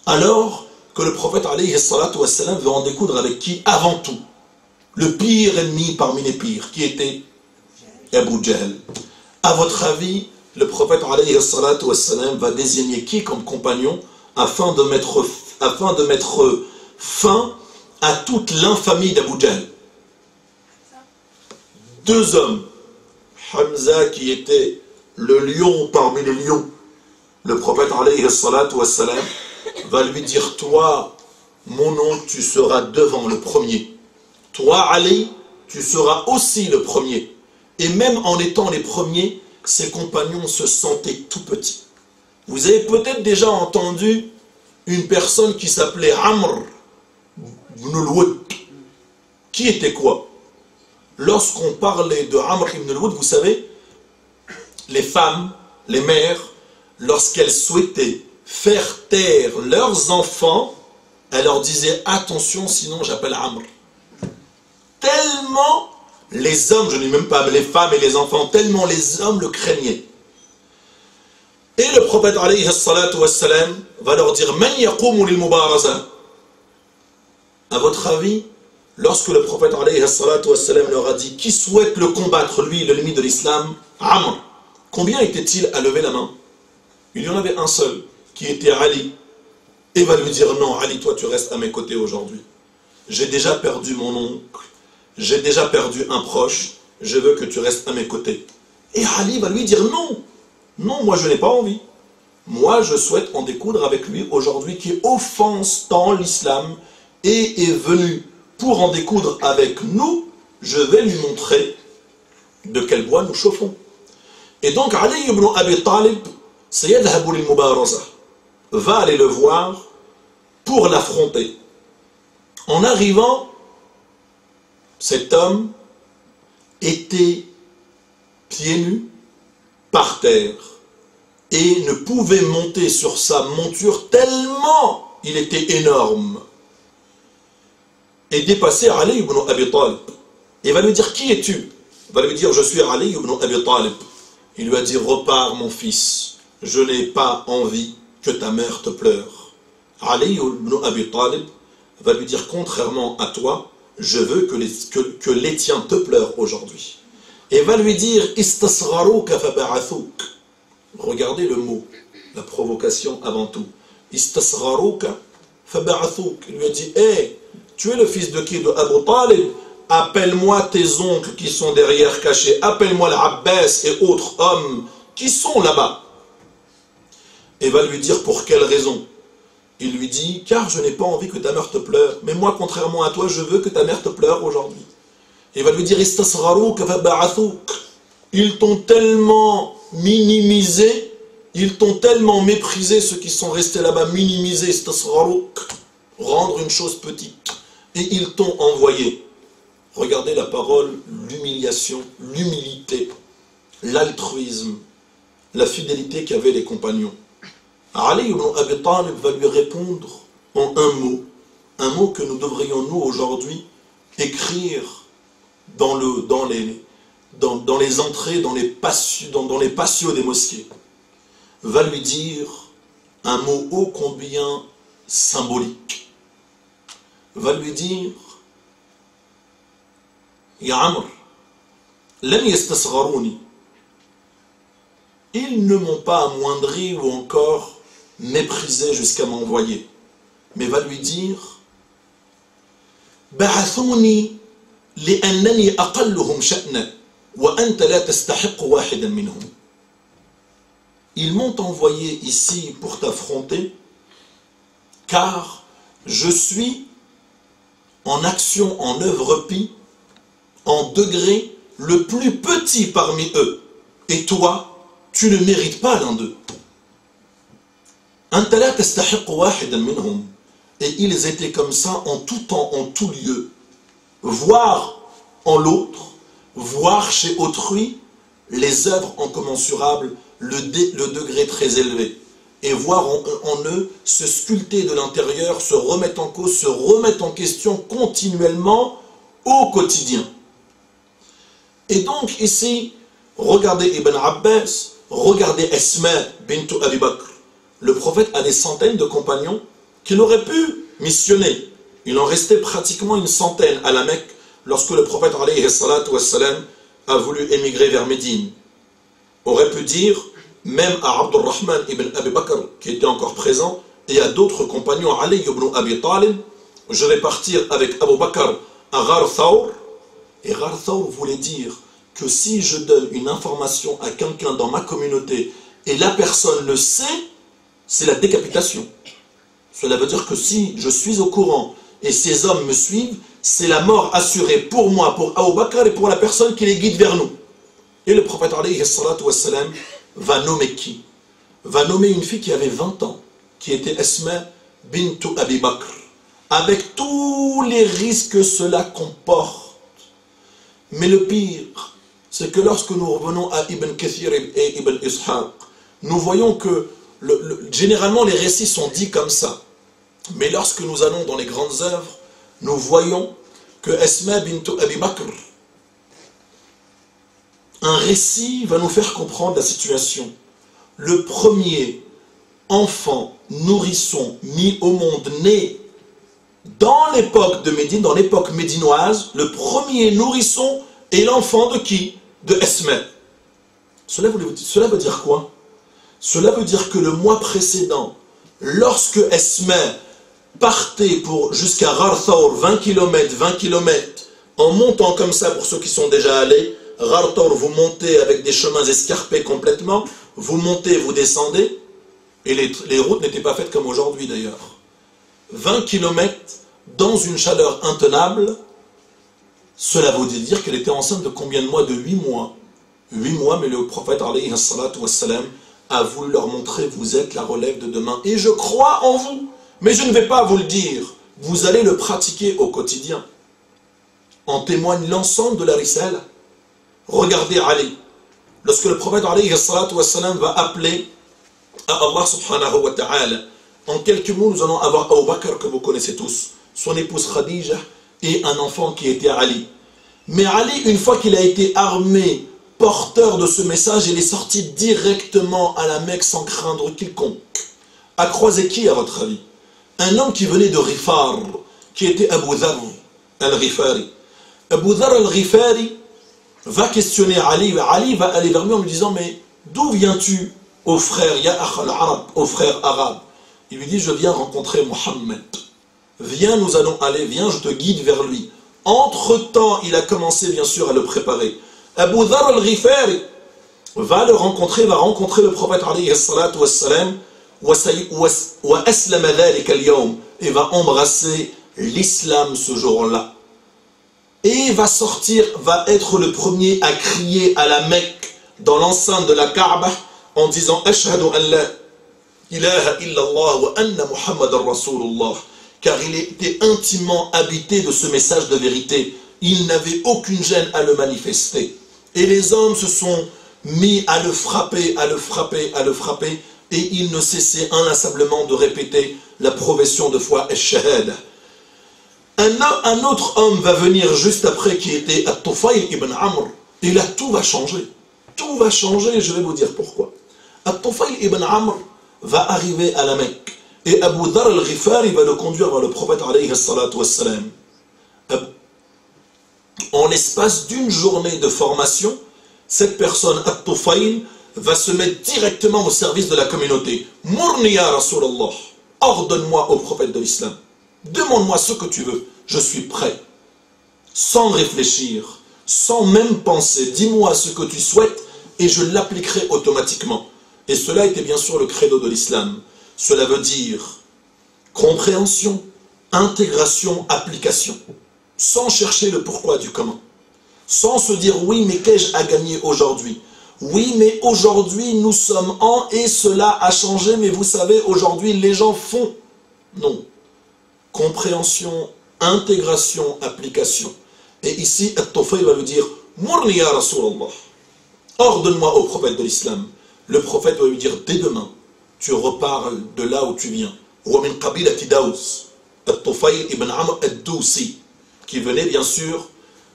Alors que le prophète alayhi salatu wassalam veut en découdre avec qui? Avant tout le pire ennemi parmi les pires, qui était Abu Jahl. À votre avis, le prophète alayhi salatu wassalam va désigner qui comme compagnon afin de mettre fin à toute l'infamie d'Abu Jahl? Deux hommes. Hamza qui était le lion parmi les lions. Le prophète alayhi salatu wassalam va lui dire: toi, mon oncle, tu seras devant le premier. Toi, Ali, tu seras aussi le premier. Et même en étant les premiers, ses compagnons se sentaient tout petits. Vous avez peut-être déjà entendu une personne qui s'appelait Amr ibn al-Wud. Qui était quoi? Lorsqu'on parlait de Amr ibn al-Wud, vous savez, les femmes, les mères, lorsqu'elles souhaitaient faire taire leurs enfants, elles leur disaient: attention, sinon j'appelle Amr. Tellement les hommes, je ne dis même pas les femmes et les enfants, tellement les hommes le craignaient. Et le prophète alayhi salatu wassalam va leur dire: Man yaqumu lil mubaraza. À votre avis, lorsque le prophète alayhi salatu wassalam leur a dit: qui souhaite le combattre, lui, l'ennemi de l'islam, Amr, combien était-il à lever la main? Il y en avait un seul, qui était Ali. Et va lui dire: non, Ali, toi tu restes à mes côtés aujourd'hui. J'ai déjà perdu mon oncle, j'ai déjà perdu un proche, je veux que tu restes à mes côtés. Et Ali va lui dire: non, non, moi je n'ai pas envie. Moi je souhaite en découdre avec lui aujourd'hui, qui offense tant l'islam et est venu pour en découdre avec nous. Je vais lui montrer de quel bois nous chauffons. Et donc Ali ibn Abi Talib sayadhabu lil mubaraza, va aller le voir pour l'affronter. En arrivant, cet homme était pieds nus par terre et ne pouvait monter sur sa monture tellement il était énorme, et dépasser Ali ibn Abi Talib. Il va lui dire: qui es-tu? Il va lui dire: je suis Ali ibn Abi Talib. Il lui a dit: repars mon fils, je n'ai pas envie que ta mère te pleure. Ali ibn Abi Talib va lui dire: contrairement à toi, je veux que les tiens te pleurent aujourd'hui. Et va lui dire: istasgharuka faba'athouk. Regardez le mot, la provocation avant tout. Istasgharuka faba'athouk. Il lui a dit: hé, tu es le fils de qui? De Abu Talib. Appelle-moi tes oncles qui sont derrière cachés. Appelle-moi l'Abbas et autres hommes qui sont là-bas. Et va lui dire: pour quelle raison? Il lui dit: car je n'ai pas envie que ta mère te pleure. Mais moi, contrairement à toi, je veux que ta mère te pleure aujourd'hui. Il va lui dire: istasgharuka faba'athouk. Ils t'ont tellement minimisé, ils t'ont tellement méprisé, ceux qui sont restés là-bas, minimisé, istasgharouk, rendre une chose petite. Et ils t'ont envoyé. Regardez la parole, l'humiliation, l'humilité, l'altruisme, la fidélité qu'avaient les compagnons. Ali ibn Abi Talib va lui répondre en un mot que nous devrions nous aujourd'hui écrire dans les entrées, dans les patios des mosquées. Va lui dire un mot ô combien symbolique. Va lui dire: Ya Amr, lam yastasgharuni. Ils ne m'ont pas amoindri ou encore méprisé jusqu'à m'envoyer. Mais va lui dire: ba'athouni li'annani aqalluhum sha'na wa anta la tastahiq wahidan minhum. Ils m'ont envoyé ici pour t'affronter, car je suis en action, en œuvre pie, en degré le plus petit parmi eux. Et toi, tu ne mérites pas l'un d'eux. Anta la tastahiq wahidan minhum. Et ils étaient comme ça en tout temps, en tout lieu. Voir en l'autre, voir chez autrui les œuvres incommensurables, le degré très élevé, et voir en eux se sculpter de l'intérieur, se remettre en cause, se remettre en question continuellement au quotidien. Et donc ici, regardez Ibn Abbas, regardez Asma bint Abi Bakr. Le prophète a des centaines de compagnons qu'il aurait pu missionner. Il en restait pratiquement une centaine à la Mecque lorsque le prophète alayhi salatu wassalam a voulu émigrer vers Médine. Aurait pu dire, même à Abdurrahman ibn Abi Bakr, qui était encore présent, et à d'autres compagnons, Ali ibn Abi Talib, je vais partir avec Abu Bakr à Ghar Thawr. Et Ghar Thawr voulait dire que si je donne une information à quelqu'un dans ma communauté et la personne le sait, c'est la décapitation. Cela veut dire que si je suis au courant et ces hommes me suivent, c'est la mort assurée pour moi, pour Abu Bakr et pour la personne qui les guide vers nous. Et le prophète alayhi salatu wassalam va nommer qui? Va nommer une fille qui avait 20 ans, qui était Asma bintu Abi Bakr, avec tous les risques que cela comporte. Mais le pire, c'est que lorsque nous revenons à Ibn Kathir et Ibn Ishaq, nous voyons que généralement les récits sont dits comme ça. Mais lorsque nous allons dans les grandes œuvres, nous voyons que Asma bintu Abi Bakr, un récit va nous faire comprendre la situation. Le premier enfant, nourrisson, mis au monde, né dans l'époque de Médine, dans l'époque médinoise, le premier nourrisson est l'enfant de qui? De Asma. Cela veut dire quoi? Cela veut dire que le mois précédent, lorsque Asma partait pour jusqu'à Ghar Thawr, 20 km, en montant comme ça pour ceux qui sont déjà allés, Ghar Thawr, vous montez avec des chemins escarpés complètement, vous montez, vous descendez, et les routes n'étaient pas faites comme aujourd'hui d'ailleurs. 20 km dans une chaleur intenable, cela veut dire qu'elle était enceinte de combien de mois? De 8 mois. 8 mois, mais le prophète alayhi salatu wassalam a voulu leur montrer, vous êtes la relève de demain, et je crois en vous, mais je ne vais pas vous le dire, vous allez le pratiquer au quotidien. En témoigne l'ensemble de la risala. Regardez Ali, lorsque le prophète alayhi salatu wassalam va appeler à Allah subhanahu wa ta'ala, en quelques mots nous allons avoir Abu Bakr que vous connaissez tous, son épouse Khadija et un enfant qui était Ali. Mais Ali, une fois qu'il a été armé, porteur de ce message, il est sorti directement à la Mecque sans craindre quiconque. A croisé qui à votre avis? Un homme qui venait de Rifar, qui était Abu Dharr al-Ghifari. Abu Dharr al-Ghifari va questionner Ali. Ali va aller vers lui en lui disant, mais d'où viens-tu, ô frère, ya akh al-Arab, ô frère arabe? Il lui dit, je viens rencontrer Mohammed. Viens, nous allons aller, viens, je te guide vers lui. Entre-temps, il a commencé bien sûr à le préparer. Abu Dharr al-Ghifari va rencontrer le prophète alayhi salatu wassalam, et va embrasser l'islam ce jour-là. Et va sortir, va être le premier à crier à la Mecque, dans l'enceinte de la Kaaba, en disant Ashhadu an la ilaha illallah wa anna Muhammadan Rasulullah. Car il était intimement habité de ce message de vérité. Il n'avait aucune gêne à le manifester. Et les hommes se sont mis à le frapper, et il ne cessait inlassablement de répéter la profession de foi Ash-Shahada. Un autre homme va venir juste après qui était At-Tufayl ibn Amr. Et là, tout va changer. Tout va changer, je vais vous dire pourquoi. At-Tufayl ibn Amr va arriver à la Mecque. Et Abu Dharr al-Ghifari va le conduire vers le prophète alayhi salatu wassalam. En l'espace d'une journée de formation, cette personne, At-Tufayl, va se mettre directement au service de la communauté. Murni ya Rasulallah, ordonne-moi au prophète de l'islam. Demande-moi ce que tu veux, je suis prêt. Sans réfléchir, sans même penser, dis-moi ce que tu souhaites et je l'appliquerai automatiquement. Et cela était bien sûr le credo de l'islam. Cela veut dire compréhension, intégration, application. Sans chercher le pourquoi du comment. Sans se dire oui mais qu'ai-je à gagner aujourd'hui? Oui mais aujourd'hui nous sommes en et cela a changé mais vous savez aujourd'hui les gens font. Non. Compréhension, intégration, application. Et ici, At-Tufayl va lui dire Murni ya Rasulallah, ordonne-moi au prophète de l'islam. Le prophète va lui dire dès demain, tu reparles de là où tu viens. Wa min qabilati Daws, At-Tufayl ibn Amr ad-Dousi, qui venait bien sûr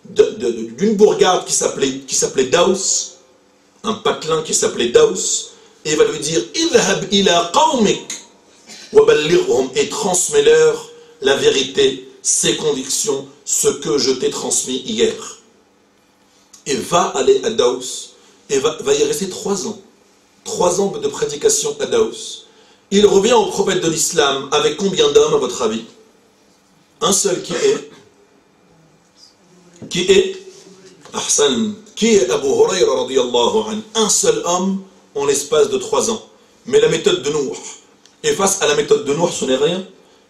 d'une bourgade qui s'appelait Daws, un patelin qui s'appelait Daws, et il va lui dire Idhab ila qawmik wa ballighhum, et transmets-leur la vérité, ses convictions, ce que je t'ai transmis hier. Et va aller à Daous, et va y rester 3 ans. 3 ans de prédication à Daous. Il revient au prophète de l'islam avec combien d'hommes à votre avis? Un seul qui est Ahsan, qui est Abu Hurayra radiyallahu anhu. Un seul homme en l'espace de 3 ans. Mais la méthode de Nour, et face à la méthode de Nour, ce n'est rien,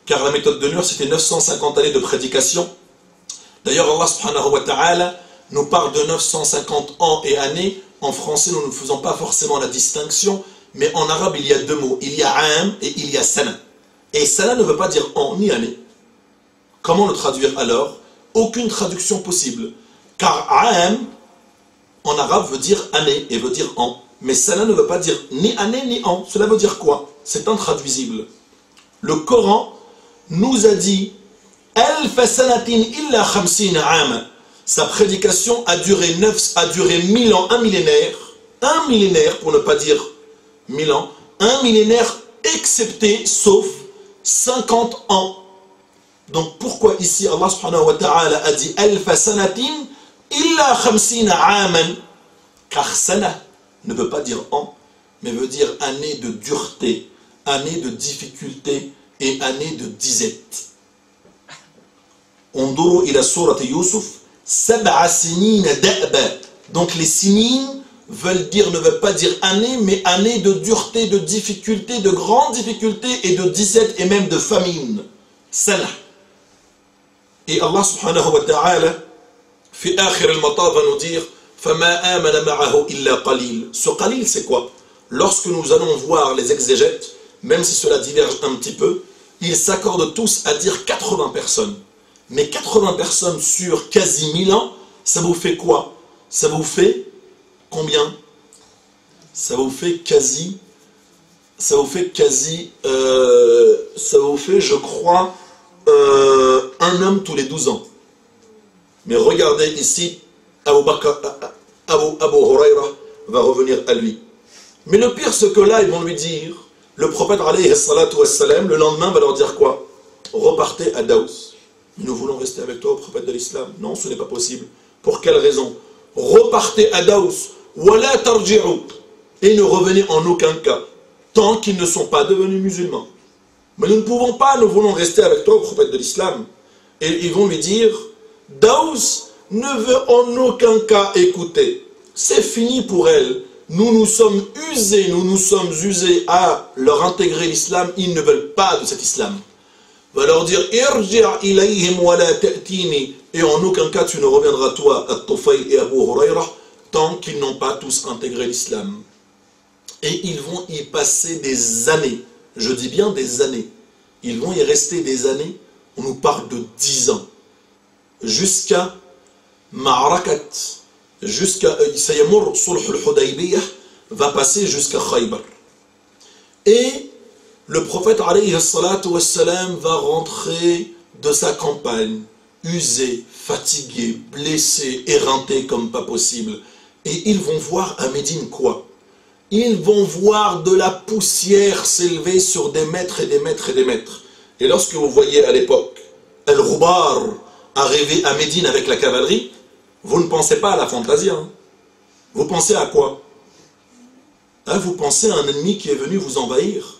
car la méthode de Nour c'était 950 années de prédication. D'ailleurs Allah subhanahu wa ta'ala nous parle de 950 ans et années. En français nous ne faisons pas forcément la distinction, mais en arabe il y a 2 mots, il y a am et il y a sana. Et sana ne veut pas dire an ni année. Comment le traduire alors? Aucune traduction possible, car am en arabe veut dire année et veut dire an. Mais sana ne veut pas dire ni année ni an. Cela veut dire quoi? C'est intraduisible. Le Coran nous a dit Alf sanatin illa khamsina am. Sa prédication a duré 1000 ans, un millénaire pour ne pas dire 1000 ans, un millénaire excepté, sauf 50 ans. Donc pourquoi ici Allah subhanahu wa ta'ala a dit Alf sanatin illa khamsina aman? Car sana ne veut pas dire an, mais veut dire année de dureté, année de difficulté et année de disette. Onduru ila surat Yusuf, sab'a sinina da'ba. Donc les sinines ne veulent pas dire année, mais année de dureté, de difficulté, de grande difficulté et de disette et même de famine. Sana. Et Allah subhanahu wa ta'ala, fi akhir al-mataf, va nous dire فَمَا آمَنَ مَعَهُ إِلَّا قَلِيلٌ. Ce qalil, c'est quoi? Lorsque nous allons voir les exégètes, même si cela diverge un petit peu, ils s'accordent tous à dire 80 personnes. Mais 80 personnes sur quasi 1000 ans, ça vous fait quoi? Ça vous fait combien? Ça vous fait, je crois, un homme tous les 12 ans. Mais regardez ici, Abu Hurayra va revenir à lui. Mais le pire, c'est que là, ils vont lui dire, le prophète alayhi salatu wassalam, le lendemain, va leur dire quoi? Repartez à Daous. Nous voulons rester avec toi, au prophète de l'islam. Non, ce n'est pas possible. Pour quelle raison? Repartez à Daous, wala tarji'u, et ne revenez en aucun cas, tant qu'ils ne sont pas devenus musulmans. Mais nous ne pouvons pas, nous voulons rester avec toi, au prophète de l'islam. Et ils vont lui dire, Daous ne veut en aucun cas écouter. C'est fini pour elle. Nous nous sommes usés à leur intégrer l'islam. Ils ne veulent pas de cet islam. Va leur dire irji' ilayhim wa la ta'tini, et en aucun cas tu ne reviendras toi à Tufayl et Abu Hurayra tant qu'ils n'ont pas tous intégré l'islam. Et ils vont y passer des années. Je dis bien des années. Ils vont y rester des années. On nous parle de 10 ans. Jusqu'à Ma'arakat, jusqu'à Sayamur Sulh al-Hudaybiyah, va passer jusqu'à Khaybar. Et le prophète alayhi salatu wassalam va rentrer de sa campagne, usé, fatigué, blessé, éreinté comme pas possible. Et ils vont voir à Médine quoi? Ils vont voir de la poussière s'élever sur des mètres et des mètres et des mètres. Et lorsque vous voyez à l'époque Al-Ghubar arriver à Médine avec la cavalerie, vous ne pensez pas à la fantaisie. Hein. Vous pensez à quoi? Hein, vous pensez à un ennemi qui est venu vous envahir.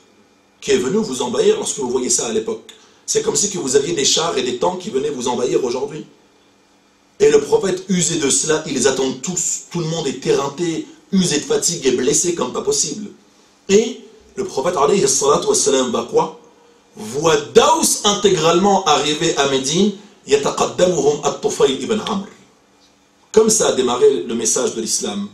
Qui est venu vous envahir lorsque vous voyez ça à l'époque. C'est comme si que vous aviez des chars et des tanks qui venaient vous envahir aujourd'hui. Et le prophète, usé de cela, ils les attendent tous. Tout le monde est éreinté, usé de fatigue et blessé comme pas possible. Et le prophète, alayhi salatu wassalam, va quoi? Voit Daous intégralement arriver à Médine, yataqaddamuhum at-Tufayl ibn Amr. Comme ça a démarré le message de l'islam.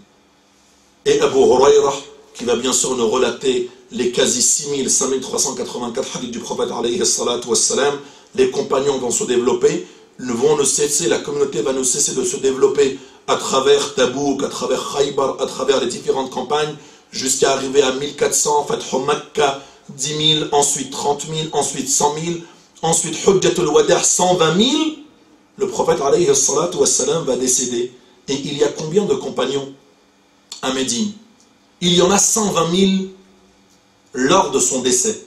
Et Abu Hurayra, qui va bien sûr nous relater les quasi 5384 hadiths du prophète alayhi salatu wassalam, les compagnons vont se développer, vont ne cesser, la communauté va ne cesser de se développer à travers Tabouk, à travers Khaybar, à travers les différentes campagnes, jusqu'à arriver à 1400, Fathu Makkah, 10 000, ensuite 30 000, ensuite 100 000, ensuite Hujjatul Wada' 120 000. Le prophète alayhi salatu wassalam va décéder. Et il y a combien de compagnons à Médine? Il y en a 120 000 lors de son décès.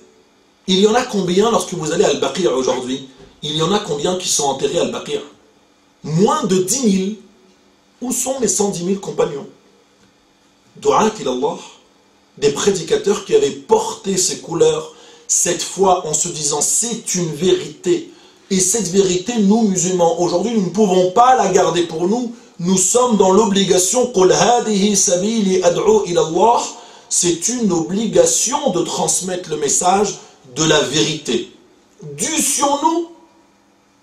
Il y en a combien lorsque vous allez à Al-Baqi' aujourd'hui? il y en a combien qui sont enterrés à Al-Baqi'? Moins de 10 000. Où sont les 110 000 compagnons? Du'at ilallah, des prédicateurs qui avaient porté ces couleurs, cette foi en se disant c'est une vérité. Et cette vérité, nous musulmans, aujourd'hui, nous ne pouvons pas la garder pour nous. Nous sommes dans l'obligation, qul hadihi sabili ad'u ilallah, c'est une obligation de transmettre le message de la vérité. Dû-nous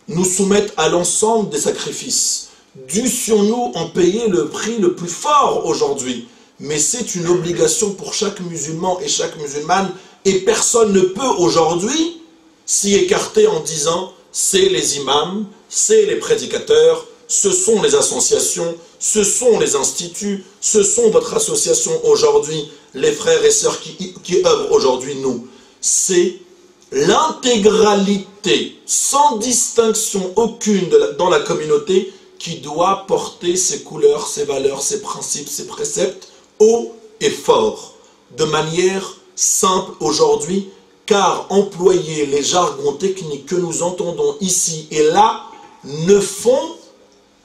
nous soumettre à l'ensemble des sacrifices. Dû-nous en payer le prix le plus fort aujourd'hui. Mais c'est une obligation pour chaque musulman et chaque musulmane. Et personne ne peut aujourd'hui s'y écarter en disant c'est les imams, c'est les prédicateurs, ce sont les associations, ce sont les instituts, ce sont votre association aujourd'hui, les frères et sœurs qui œuvrent aujourd'hui, nous. C'est l'intégralité, sans distinction aucune dans la communauté, qui doit porter ses couleurs, ses valeurs, ses principes, ses préceptes haut et fort, de manière simple aujourd'hui, car employer les jargons techniques que nous entendons ici et là ne font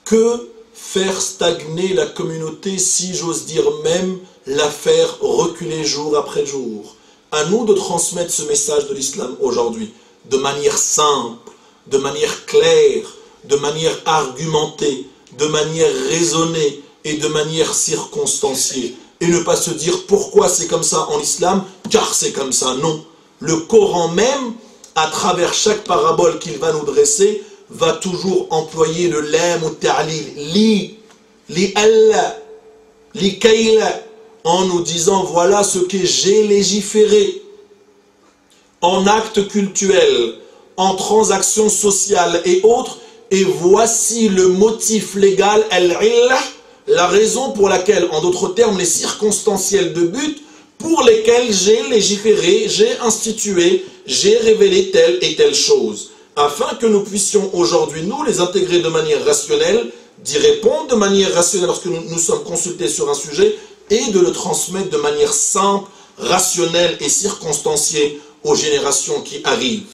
que faire stagner la communauté, si j'ose dire même la faire reculer jour après jour. À nous de transmettre ce message de l'islam aujourd'hui, de manière simple, de manière claire, de manière argumentée, de manière raisonnée et de manière circonstanciée. Et ne pas se dire pourquoi c'est comme ça en islam, car c'est comme ça. Non. Le Coran même, à travers chaque parabole qu'il va nous dresser, va toujours employer le lam ou ta'lil, li Allah, li kayla, en nous disant voilà ce que j'ai légiféré en actes cultuels, en transactions sociales et autres, et voici le motif légal, al-illah, la raison pour laquelle, en d'autres termes, les circonstanciels de but pour lesquels j'ai légiféré, j'ai institué, j'ai révélé telle et telle chose, afin que nous puissions aujourd'hui, nous, les intégrer de manière rationnelle, d'y répondre de manière rationnelle lorsque nous sommes consultés sur un sujet, et de le transmettre de manière simple, rationnelle et circonstanciée aux générations qui arrivent.